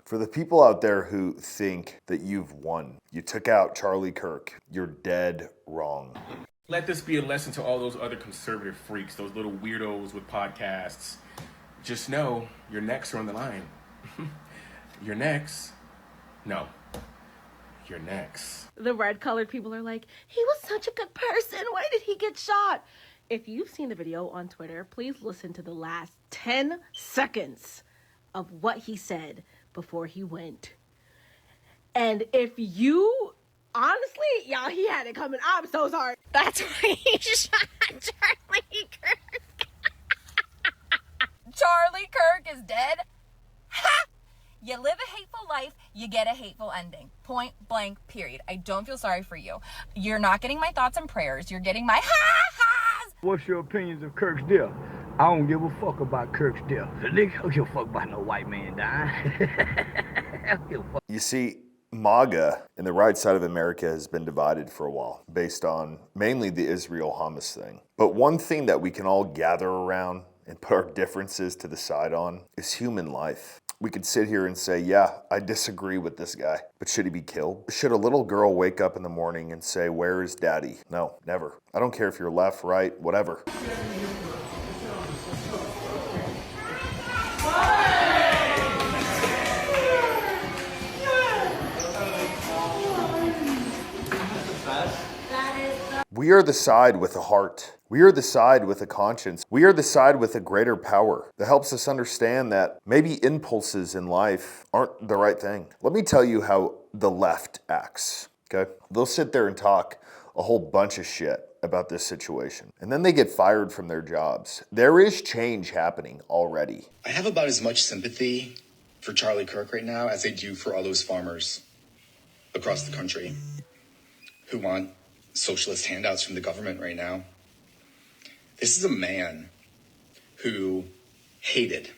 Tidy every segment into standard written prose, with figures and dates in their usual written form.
For the people out there who think that you've won, you took out Charlie Kirk, you're dead wrong. Let this be a lesson to all those other conservative freaks, those little weirdos with podcasts. Just know your necks are on the line. Your necks. No. Your necks. The red-colored people are like, he was such a good person. Why did he get shot? If you've seen the video on Twitter, please listen to the last 10 seconds of what he said before he went. And if you, honestly, y'all, he had it coming. I'm so sorry. That's why he shot Charlie Kirk. Charlie Kirk is dead? Ha! You live a hateful life, you get a hateful ending. Point blank, period. I don't feel sorry for you. You're not getting my thoughts and prayers. You're getting my ha-has. What's your opinions of Kirk's death? I don't give a fuck about Kirk's death. Nigga, I don't give a fuck about no white man dying. I don't give a fuck. You see, MAGA and the right side of America has been divided for a while based on mainly the Israel Hamas thing. But one thing that we can all gather around and put our differences to the side on is human life. We could sit here and say, yeah, I disagree with this guy, but should he be killed? Should a little girl wake up in the morning and say, where is daddy? No, never. I don't care if you're left, right, whatever. We are the side with a heart. We are the side with a conscience. We are the side with a greater power that helps us understand that maybe impulses in life aren't the right thing. Let me tell you how the left acts, okay? They'll sit there and talk a whole bunch of shit about this situation, and then they get fired from their jobs. There is change happening already. I have about as much sympathy for Charlie Kirk right now as I do for all those farmers across the country who want socialist handouts from the government right now. This is a man who hated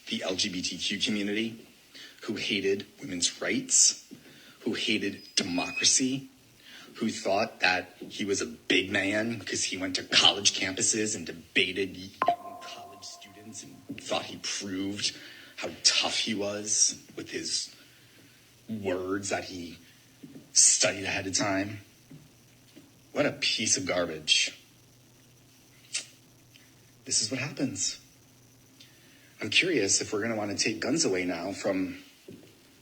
the LGBTQ community, who hated women's rights, who hated democracy, who thought that he was a big man because he went to college campuses and debated young college students and thought he proved how tough he was with his words that he studied ahead of time. What a piece of garbage. This is what happens. I'm curious if we're going to want to take guns away now from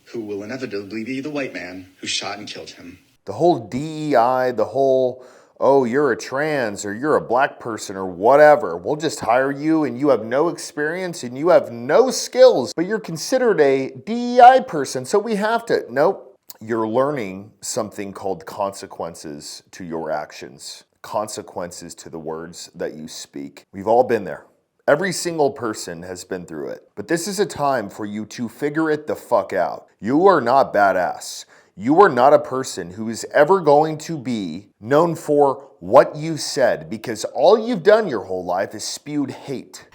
who will inevitably be the white man who shot and killed him. The whole DEI, the whole, oh, you're a trans or you're a black person or whatever. We'll just hire you and you have no experience and you have no skills, but you're considered a DEI person, so we have to. Nope. You're learning something called consequences to your actions, consequences to the words that you speak. We've all been there. Every single person has been through it. But this is a time for you to figure it the fuck out. You are not badass. You are not a person who is ever going to be known for what you said, because all you've done your whole life is spewed hate.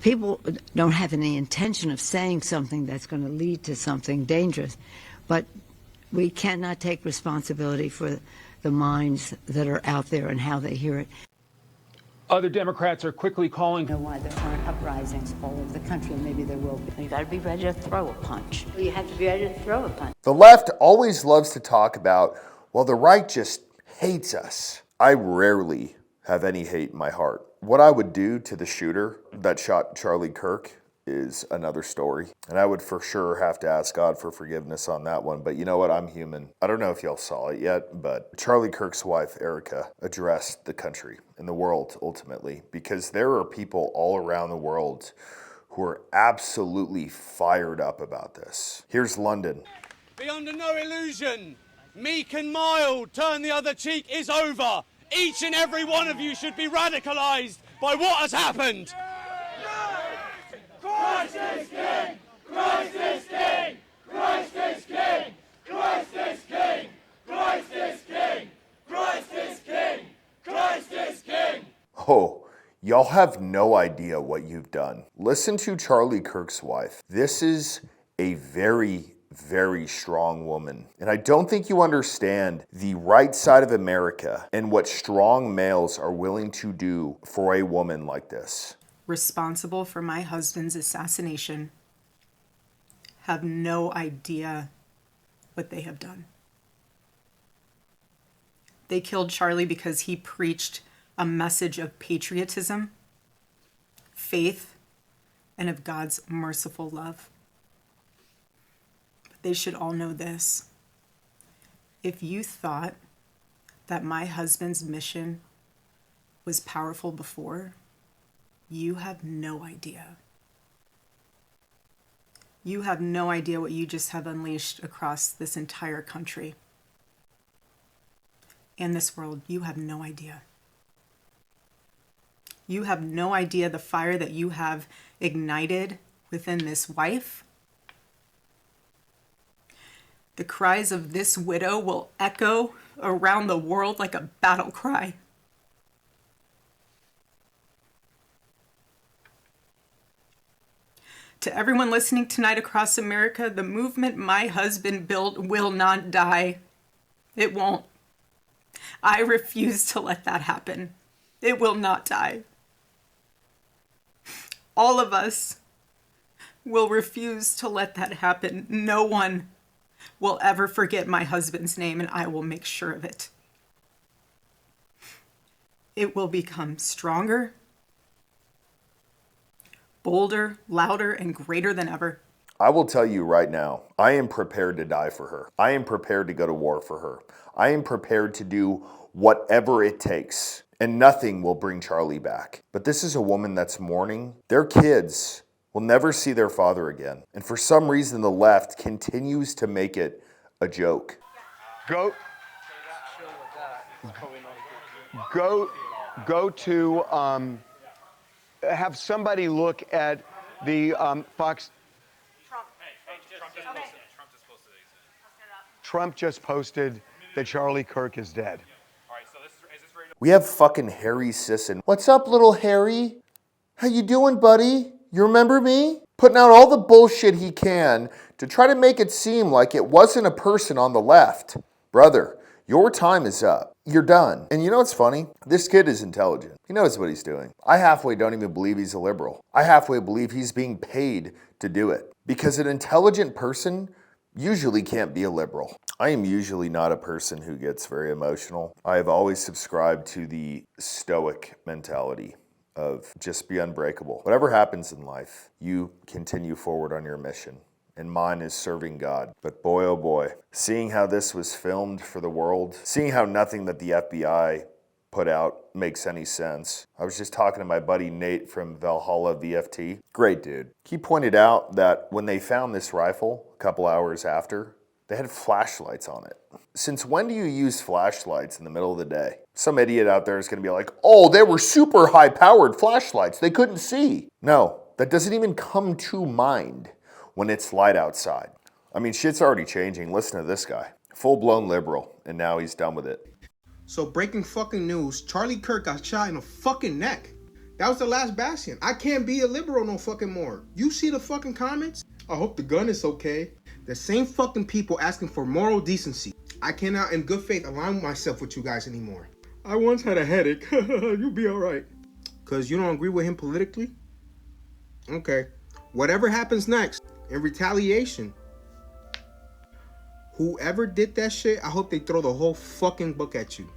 People don't have any intention of saying something that's going to lead to something dangerous, but we cannot take responsibility for the minds that are out there and how they hear it. Other Democrats are quickly calling. I know why there aren't uprisings all over the country, and maybe there will be. You got to be ready to throw a punch. You have to be ready to throw a punch. The left always loves to talk about, well, the right just hates us. I rarely have any hate in my heart. What I would do to the shooter that shot Charlie Kirk is another story. And I would for sure have to ask God for forgiveness on that one. But you know what? I'm human. I don't know if y'all saw it yet, but Charlie Kirk's wife, Erica, addressed the country and the world ultimately, because there are people all around the world who are absolutely fired up about this. Here's London. Be under no illusion. Meek and mild, turn the other cheek is over. Each and every one of you should be radicalized by what has happened. Christ is King! Christ is King! Christ is King! Christ is King! Christ is King! Christ is King! Christ is King! Oh, y'all have no idea what you've done. Listen to Charlie Kirk's wife. This is a very, very strong woman. And I don't think you understand the right side of America and what strong males are willing to do for a woman like this. Responsible for my husband's assassination, have no idea what they have done. They killed Charlie because he preached a message of patriotism, faith, and of God's merciful love. But they should all know this. If you thought that my husband's mission was powerful before, you have no idea. You have no idea what you just have unleashed across this entire country. And this world, you have no idea. You have no idea the fire that you have ignited within this wife. The cries of this widow will echo around the world like a battle cry. To everyone listening tonight across America, the movement my husband built will not die. It won't. I refuse to let that happen. It will not die. All of us will refuse to let that happen. No one will ever forget my husband's name, and I will make sure of it. It will become stronger, bolder, louder, and greater than ever. I will tell you right now, I am prepared to die for her. I am prepared to go to war for her. I am prepared to do whatever it takes, and nothing will bring Charlie back. But this is a woman that's mourning. Their kids will never see their father again. And for some reason, the left continues to make it a joke. Go to, have somebody look at the Fox. Trump just posted that Charlie Kirk is dead. We have fucking Harry Sisson. What's up, little Harry? How you doing, buddy? You remember me? Putting out all the bullshit he can to try to make it seem like it wasn't a person on the left. Brother, your time is up. You're done. And you know what's funny? This kid is intelligent. He knows what he's doing. I halfway don't even believe he's a liberal. I halfway believe he's being paid to do it. Because an intelligent person usually can't be a liberal. I am usually not a person who gets very emotional. I have always subscribed to the stoic mentality of just be unbreakable. Whatever happens in life, you continue forward on your mission. And mine is serving God. But boy, oh boy, seeing how this was filmed for the world, seeing how nothing that the FBI put out makes any sense. I was just talking to my buddy Nate from Valhalla VFT. Great dude. He pointed out that when they found this rifle a couple hours after, they had flashlights on it. Since when do you use flashlights in the middle of the day? Some idiot out there is going to be like, oh, they were super high-powered flashlights. They couldn't see. No, that doesn't even come to mind when it's light outside. I mean, shit's already changing. Listen to this guy. Full-blown liberal, and now he's done with it. So breaking fucking news, Charlie Kirk got shot in the fucking neck. That was the last bastion. I can't be a liberal no fucking more. You see the fucking comments? I hope the gun is okay. The same fucking people asking for moral decency. I cannot in good faith align myself with you guys anymore. I once had a headache. You'll be alright. Cause you don't agree with him politically? Okay. Whatever happens next, in retaliation, whoever did that shit, I hope they throw the whole fucking book at you.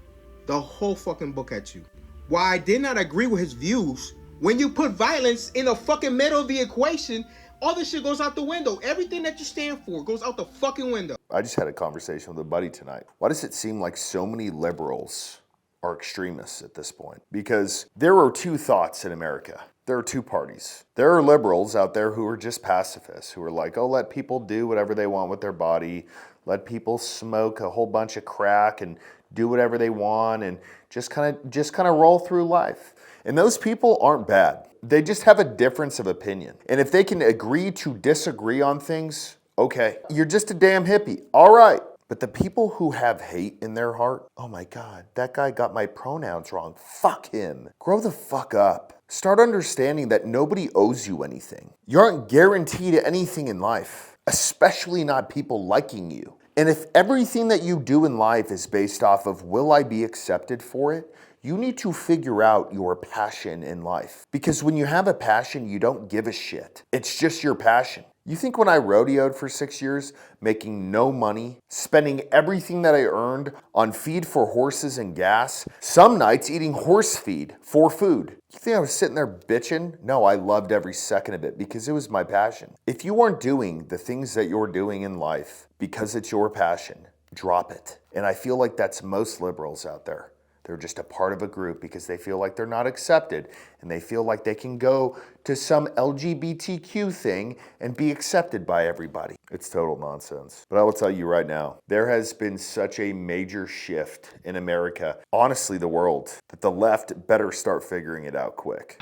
The whole fucking book at you. While I did not agree with his views, when you put violence in the fucking middle of the equation, all this shit goes out the window. Everything that you stand for goes out the fucking window. I just had a conversation with a buddy tonight. Why does it seem like so many liberals are extremists at this point? Because there are two thoughts in America. There are two parties. There are liberals out there who are just pacifists, who are like, oh, let people do whatever they want with their body. Let people smoke a whole bunch of crack and do whatever they want and just kind of roll through life. And those people aren't bad. They just have a difference of opinion. And if they can agree to disagree on things, okay. You're just a damn hippie. All right. But the people who have hate in their heart, oh my God, that guy got my pronouns wrong. Fuck him. Grow the fuck up. Start understanding that nobody owes you anything. You aren't guaranteed anything in life, especially not people liking you. And if everything that you do in life is based off of will I be accepted for it, you need to figure out your passion in life. Because when you have a passion, you don't give a shit. It's just your passion. You think when I rodeoed for 6 years, making no money, spending everything that I earned on feed for horses and gas, some nights eating horse feed for food, you think I was sitting there bitching? No, I loved every second of it because it was my passion. If you aren't doing the things that you're doing in life because it's your passion, drop it. And I feel like that's most liberals out there. They're just a part of a group because they feel like they're not accepted and they feel like they can go to some LGBTQ thing and be accepted by everybody. It's total nonsense. But I will tell you right now, there has been such a major shift in America, honestly the world, that the left better start figuring it out quick.